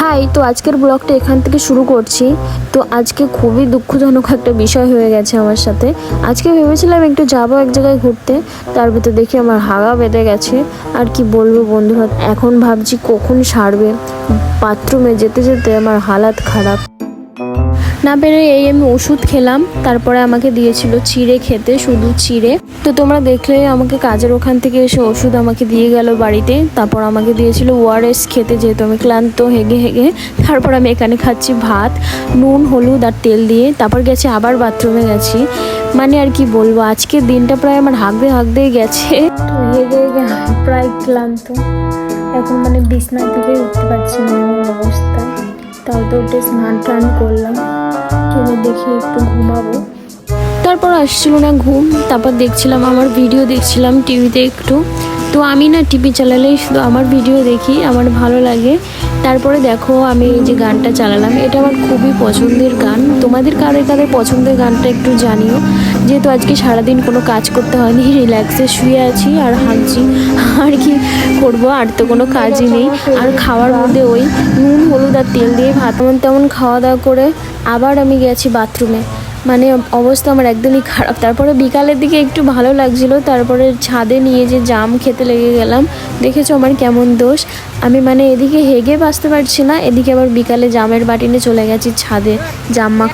High, তো আজকের ব্লগটা এখান থেকে শুরু করছি। তো আজকে খুবই দুঃখজনক একটা বিষয় হয়ে গেছে আমার সাথে। আজকে ভেবেছিলাম একটু যাবো এক জায়গায় ঘুরতে, তার ভিতর দেখি আমার হাগা বেঁধে গেছে। আর কি বলবো বন্ধুরা, এখন ভাবছি কখন সারবে। বাথরুমে যেতে যেতে আমার হালাত খারাপ। না পেরে আমি ওষুধ খেলাম, তারপরে আমাকে দিয়েছিল চিড়ে খেতে, শুধু চিড়ে। তো তোমরা দেখলে আমাকে কাজের ওখান থেকে এসে ওষুধ আমাকে দিয়ে গেল বাড়িতে। তারপর আমাকে দিয়েছিল ওআরএস খেতে, যেহেতু আমি ক্লান্ত হেগে হেগে। তারপর আমি এখানে খাচ্ছি ভাত, নুন হলুদ আর তেল দিয়ে। তারপর গেছি আবার বাথরুমে গেছি। মানে আর কি বলবো, আজকের দিনটা প্রায় আমার হাঁকতেই গেছে। তো হেগে হেগে প্রায় ক্লান্ত, এখন মানে বিছনা থেকে উঠতে পারছি না এমন অবস্থা। তাও তো উঠে স্নান টান করলাম, এবার দেখি একটু ঘুমাবো। তারপর আসছিল না ঘুম। তারপর দেখছিলাম আমার ভিডিও, দেখছিলাম টিভিতে একটু। তো আমি না টিভি চালালেই শুধু আমার ভিডিও দেখি, আমার ভালো লাগে। তারপরে দেখো আমি এই যে গানটা চালালাম, এটা আমার খুবই পছন্দের গান। তোমাদের কাদের কাদের পছন্দের গানটা একটু জানিও। যেহেতু আজকে সারাদিন কোনো কাজ করতে হয়নি, রিল্যাক্সে শুয়ে আছি আর হাঁকছি। আর কি করবো, আর তো কোনো কাজই নেই। আর খাওয়ার মধ্যে ওই নুন হলুদ আর তেল দিয়ে ভাত তেমন খাওয়া দাওয়া করে আবার আমি গেছি বাথরুমে। মানে অবস্থা আমার একদমই খারাপ। তারপরে বিকালের দিকে একটু ভালো লাগছিল, তারপরে ছাদে নিয়ে যে জাম খেতে লেগে গেলাম। দেখেছো আমার কেমন দোষ, আমি মানে এদিকে হেগে বাঁচতে পারছি না, এদিকে আবার বিকালে জামের বাটি নিয়ে চলে গেছি ছাদে জাম মাখা।